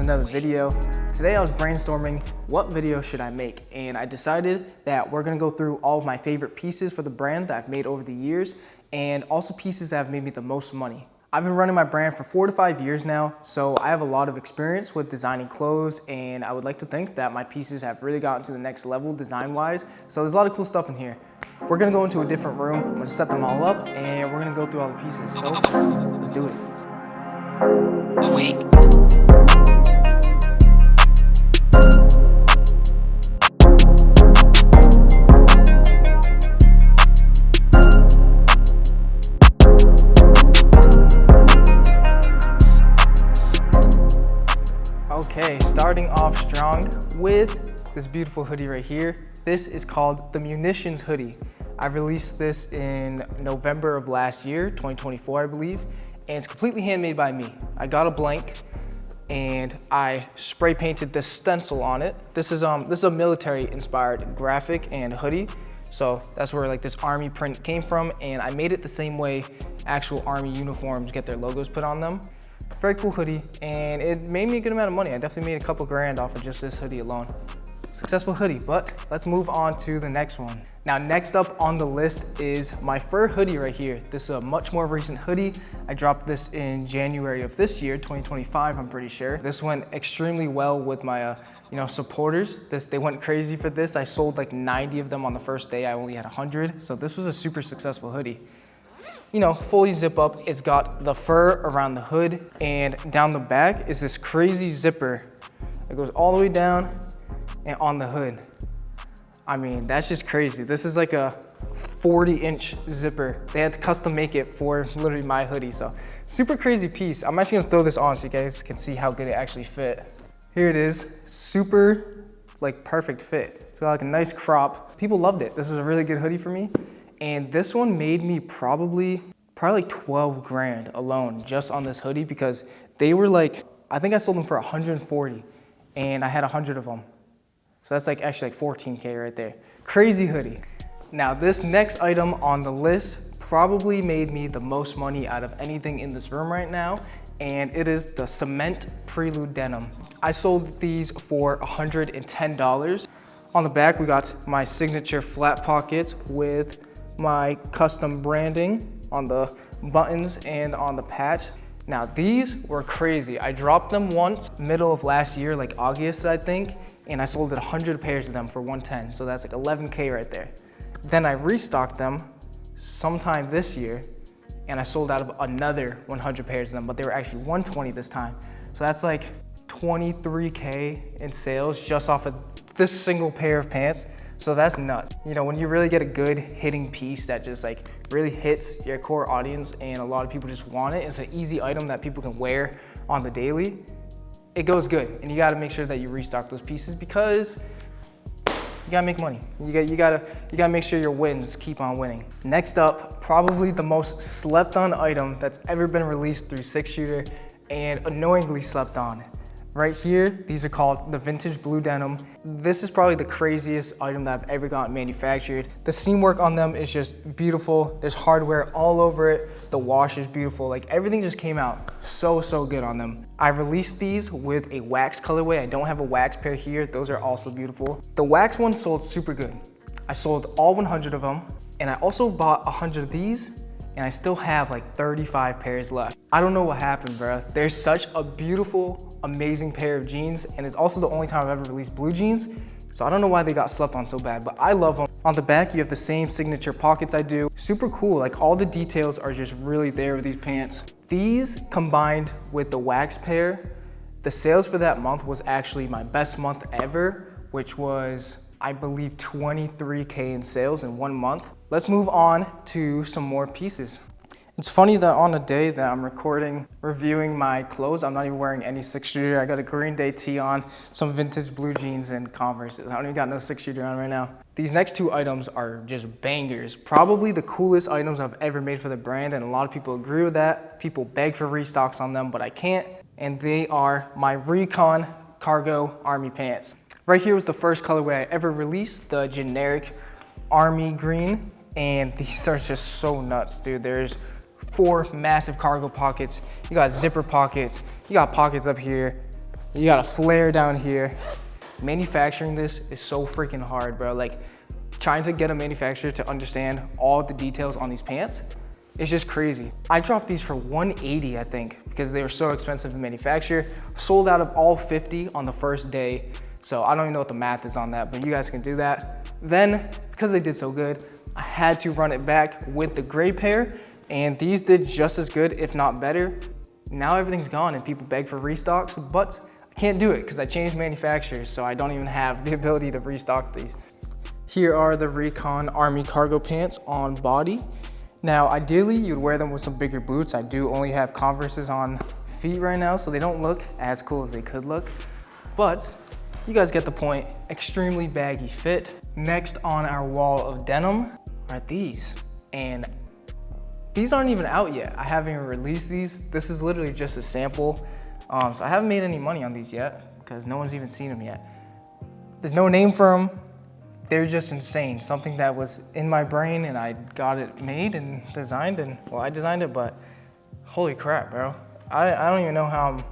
another video. Today I was brainstorming what video should I make, and I decided that we're gonna go through all of my favorite pieces for the brand that I've made over the years, and also pieces that have made me the most money. I've been running my brand for 4 to 5 years now, so I have a lot of experience with designing clothes, and I would like to think that my pieces have really gotten to the next level design-wise. So there's a lot of cool stuff in here. We're gonna go into a different room, I'm gonna set them all up, and we're gonna go through all the pieces. So let's do it. Oh, wait. Okay, starting off strong with this beautiful hoodie right here. This is called the Munitions hoodie. I released this in November of last year, 2024, I believe, and it's completely handmade by me. I got a blank and I spray painted this stencil on it. This is a military inspired graphic and hoodie. So that's where like this army print came from, and I made it the same way actual army uniforms get their logos put on them. Very cool hoodie, and it made me a good amount of money. I definitely made a couple grand off of just this hoodie alone. Successful hoodie, but let's move on to the next one. Now, next up on the list is my fur hoodie right here. This is a much more recent hoodie. I dropped this in January of this year, 2025, I'm pretty sure. This went extremely well with my supporters. They went crazy for this. I sold like 90 of them on the first day. I only had 100, so this was a super successful hoodie. You know, fully zip up. It's got the fur around the hood, and down the back is this crazy zipper that goes all the way down and on the hood. I mean, that's just crazy. This is like a 40-inch zipper. They had to custom make it for literally my hoodie, so super crazy piece. I'm actually gonna throw this on so you guys can see how good it actually fit. Here it is, super like perfect fit. It's got like a nice crop. People loved it. This is a really good hoodie for me. And this one made me probably like 12 grand alone just on this hoodie, because they were like, I think I sold them for 140 and I had 100 of them. So that's like actually like 14K right there. Crazy hoodie. Now this next item on the list probably made me the most money out of anything in this room right now, and it is the cement prelude denim. I sold these for $110. On the back, we got my signature flat pockets with my custom branding on the buttons and on the patch. Now these were crazy. I dropped them once, middle of last year, like August, I think, and I sold 100 pairs of them for 110. So that's like 11K right there. Then I restocked them sometime this year, and I sold out of another 100 pairs of them, but they were actually 120 this time. So that's like 23K in sales just off of this single pair of pants. So that's nuts. You know, when you really get a good hitting piece that just like really hits your core audience and a lot of people just want it, it's an easy item that people can wear on the daily, it goes good. And you gotta make sure that you restock those pieces, because you gotta make money. You gotta make sure your wins keep on winning. Next up, probably the most slept on item that's ever been released through 6-shooter, and annoyingly slept on. Right here, these are called the vintage blue denim. This is probably the craziest item that I've ever gotten manufactured. The seam work on them is just beautiful. There's hardware all over it. The wash is beautiful. Like, everything just came out so good on them. I released these with a wax colorway. I don't have a wax pair here. Those are also beautiful. The wax one sold super good. I sold all 100 of them, and I also bought 100 of these, and I still have like 35 pairs left. I don't know what happened, bro. There's such a beautiful, amazing pair of jeans, and it's also the only time I've ever released blue jeans, so I don't know why they got slept on so bad, but I love them. On the back, you have the same signature pockets I do. Super cool, like all the details are just really there with these pants. These combined with the wax pair, the sales for that month was actually my best month ever, which was, I believe, 23K in sales in 1 month. Let's move on to some more pieces. It's funny that on the day that I'm reviewing my clothes, I'm not even wearing any 6-shooter. I got a Green Day tee on, some vintage blue jeans and Converse. I don't even got no 6-shooter on right now. These next two items are just bangers. Probably the coolest items I've ever made for the brand, and a lot of people agree with that. People beg for restocks on them, but I can't. And they are my Recon cargo army pants. Right here was the first colorway I ever released, the generic army green. And these are just so nuts, dude. There's 4 massive cargo pockets. You got zipper pockets. You got pockets up here. You got a flare down here. Manufacturing this is so freaking hard, bro. Like, trying to get a manufacturer to understand all the details on these pants, it's just crazy. I dropped these for $180, I think, because they were so expensive to manufacture. Sold out of all 50 on the first day. So I don't even know what the math is on that, but you guys can do that. Then, because they did so good, I had to run it back with the gray pair, and these did just as good, if not better. Now everything's gone and people beg for restocks, but I can't do it because I changed manufacturers, so I don't even have the ability to restock these. Here are the Recon Army cargo pants on body. Now, ideally, you'd wear them with some bigger boots. I do only have Converses on feet right now, so they don't look as cool as they could look, but you guys get the point. Extremely baggy fit. Next on our wall of denim are these, and these aren't even out yet. I haven't even released these. This is literally just a sample, so I haven't made any money on these yet because no one's even seen them yet. There's no name for them. They're just insane. Something that was in my brain and I got it made and designed, and well, I designed it, but holy crap, bro. I don't even know how I'm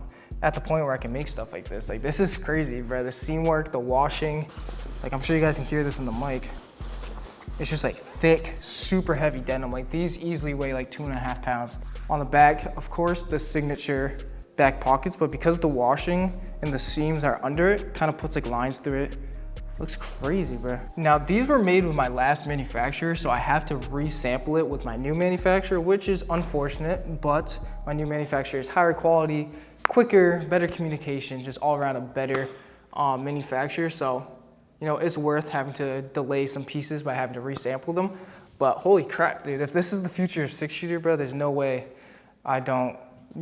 at the point where I can make stuff like this. Like, this is crazy, bro. The seam work, the washing, like, I'm sure you guys can hear this in the mic. It's just like thick, super heavy denim. Like, these easily weigh like 2.5 pounds. On the back, of course, the signature back pockets, but because the washing and the seams are under it, kind of puts like lines through it. Looks crazy, bro. Now, these were made with my last manufacturer, so I have to resample it with my new manufacturer, which is unfortunate, but my new manufacturer is higher quality, quicker, better communication, just all around a better manufacturer. So, you know, it's worth having to delay some pieces by having to resample them. But holy crap, dude, if this is the future of six shooter, bro, there's no way I don't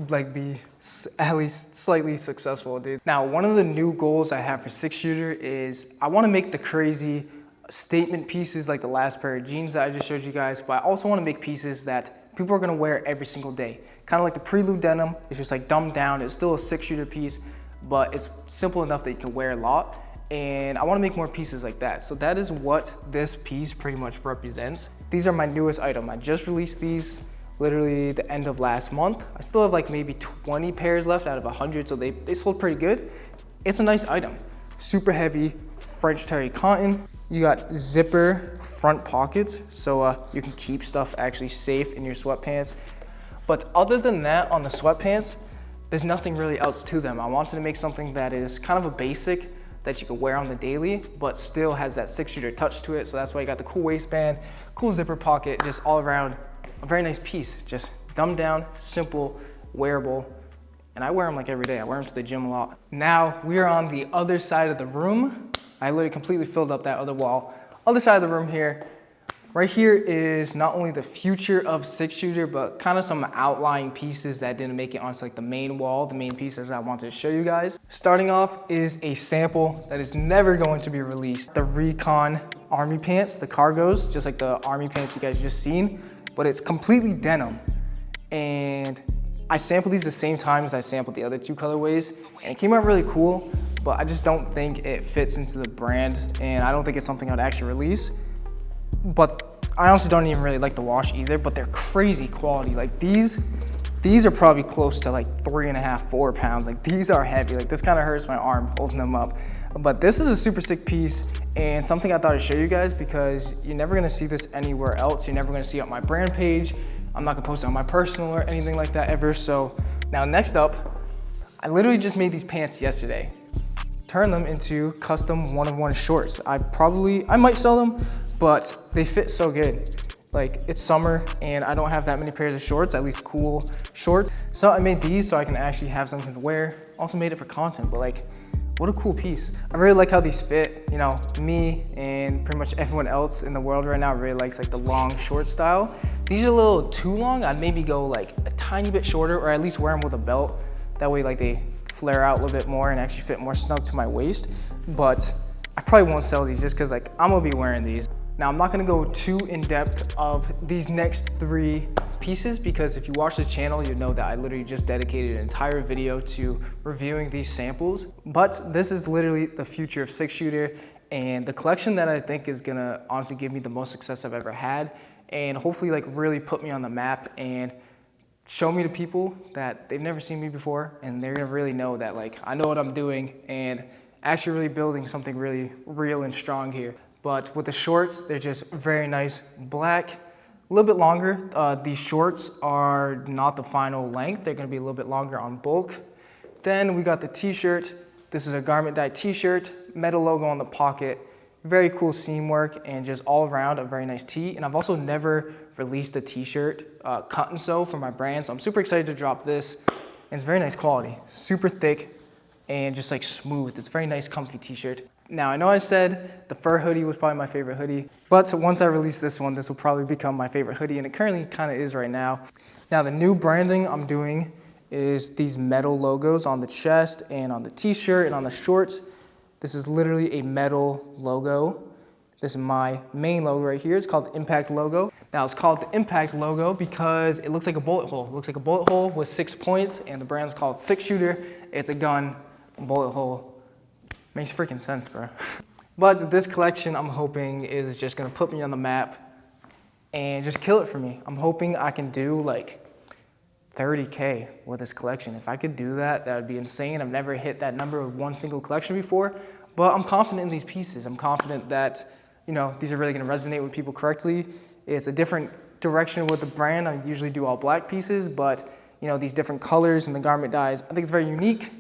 like be at least slightly successful, dude. Now, one of the new goals I have for six shooter is I want to make the crazy statement pieces like the last pair of jeans that I just showed you guys, but I also want to make pieces that people are going to wear every single day. Kind of like the Prelude denim. It's just like dumbed down. It's still a six shooter piece, but it's simple enough that you can wear a lot. And I want to make more pieces like that. So that is what this piece pretty much represents. These are my newest item. I just released these literally the end of last month. I still have like maybe 20 pairs left out of 100, so they sold pretty good. It's a nice item. Super heavy French terry cotton. You got zipper front pockets, so you can keep stuff actually safe in your sweatpants. But other than that, on the sweatpants, there's nothing really else to them. I wanted to make something that is kind of a basic that you can wear on the daily, but still has that six shooter touch to it. So that's why you got the cool waistband, cool zipper pocket, just all around a very nice piece. Just dumbed down, simple, wearable. And I wear them like every day. I wear them to the gym a lot. Now we are on the other side of the room. I literally completely filled up that other wall. Other side of the room here. Right here is not only the future of six shooter, but kind of some outlying pieces that didn't make it onto like the main wall, the main pieces I wanted to show you guys. Starting off is a sample that is never going to be released. The Recon Army pants, the cargos, just like the Army pants you guys just seen, but it's completely denim. And I sampled these the same time as I sampled the other two colorways, and it came out really cool, but I just don't think it fits into the brand, and I don't think it's something I'd actually release. But I honestly don't even really like the wash either, but they're crazy quality. Like these are probably close to like 3.5, 4 pounds. Like these are heavy. Like this kind of hurts my arm holding them up. But this is a super sick piece and something I thought I'd show you guys because you're never gonna see this anywhere else. You're never gonna see it on my brand page. I'm not gonna post it on my personal or anything like that ever. So now next up, I literally just made these pants yesterday. Turned them into custom one-of-one shorts. I might sell them, but they fit so good. Like it's summer and I don't have that many pairs of shorts, at least cool shorts. So I made these so I can actually have something to wear. Also made it for content, but like, what a cool piece. I really like how these fit. You know, me and pretty much everyone else in the world right now really likes like the long short style. These are a little too long. I'd maybe go like a tiny bit shorter or at least wear them with a belt. That way like they flare out a little bit more and actually fit more snug to my waist. But I probably won't sell these just cause like I'm gonna be wearing these. Now I'm not gonna go too in depth of these next 3 pieces because if you watch the channel, you know that I literally just dedicated an entire video to reviewing these samples. But this is literally the future of six shooter and the collection that I think is gonna honestly give me the most success I've ever had and hopefully like really put me on the map and show me to people that they've never seen me before, and they're gonna really know that like I know what I'm doing and actually really building something really real and strong here. But with the shorts, they're just very nice black, a little bit longer. These shorts are not the final length. They're gonna be a little bit longer on bulk. Then we got the t-shirt. This is a garment dye t-shirt, metal logo on the pocket, very cool seam work, and just all around a very nice tee. And I've also never released a t-shirt cut and sew for my brand, so I'm super excited to drop this. And it's very nice quality, super thick and just like smooth. It's a very nice comfy t-shirt. Now I know I said the fur hoodie was probably my favorite hoodie, but once I release this one, this will probably become my favorite hoodie, and it currently kind of is right now. Now the new branding I'm doing is these metal logos on the chest and on the t-shirt and on the shorts. This is literally a metal logo. This is my main logo right here. It's called the Impact logo. Now it's called the Impact logo because it looks like a bullet hole. It looks like a bullet hole with 6 points, and the brand's called 6-shooter. It's a gun, bullet hole. Makes freaking sense, bro. But this collection, I'm hoping, is just gonna put me on the map and just kill it for me. I'm hoping I can do like 30K with this collection. If I could do that, that would be insane. I've never hit that number with one single collection before, but I'm confident in these pieces. I'm confident that, you know, these are really gonna resonate with people correctly. It's a different direction with the brand. I usually do all black pieces, but you know, these different colors and the garment dyes, I think it's very unique.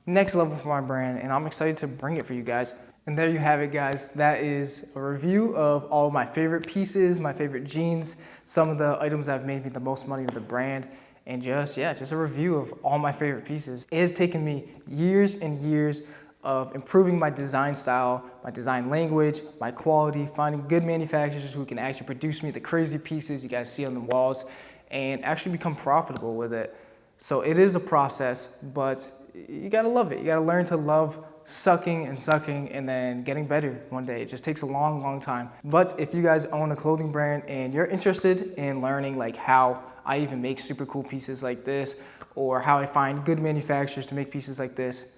Next level for my brand, and I'm excited to bring it for you guys. And there you have it, guys. That is a review of all of my favorite pieces, my favorite jeans, some of the items that have made me the most money with the brand, and just a review of all my favorite pieces. It has taken me years and years of improving my design style, my design language, my quality, finding good manufacturers who can actually produce me the crazy pieces you guys see on the walls, and actually become profitable with it. So it is a process, but you gotta love it. You gotta learn to love sucking and then getting better one day. It just takes a long, long time. But if you guys own a clothing brand and you're interested in learning like how I even make super cool pieces like this, or how I find good manufacturers to make pieces like this,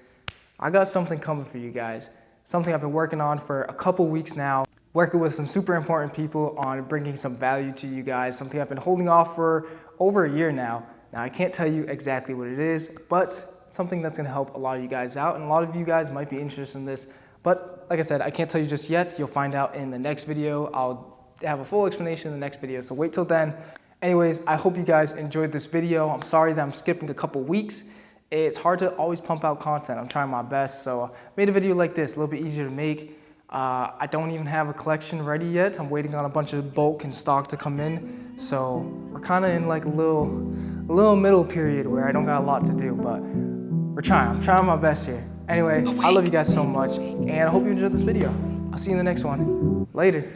I got something coming for you guys. Something I've been working on for a couple weeks now, working with some super important people on bringing some value to you guys, something I've been holding off for over a year now. Now I can't tell you exactly what it is, but something that's gonna help a lot of you guys out, and a lot of you guys might be interested in this. But like I said, I can't tell you just yet. You'll find out in the next video. I'll have a full explanation in the next video, so wait till then. Anyways, I hope you guys enjoyed this video. I'm sorry that I'm skipping a couple weeks. It's hard to always pump out content. I'm trying my best, so I made a video like this, a little bit easier to make. I don't even have a collection ready yet. I'm waiting on a bunch of bulk and stock to come in. So we're kind of in like a little middle period where I don't got a lot to do, but I'm trying my best here. Anyway, I love you guys so much, and I hope you enjoyed this video. I'll see you in the next one. Later.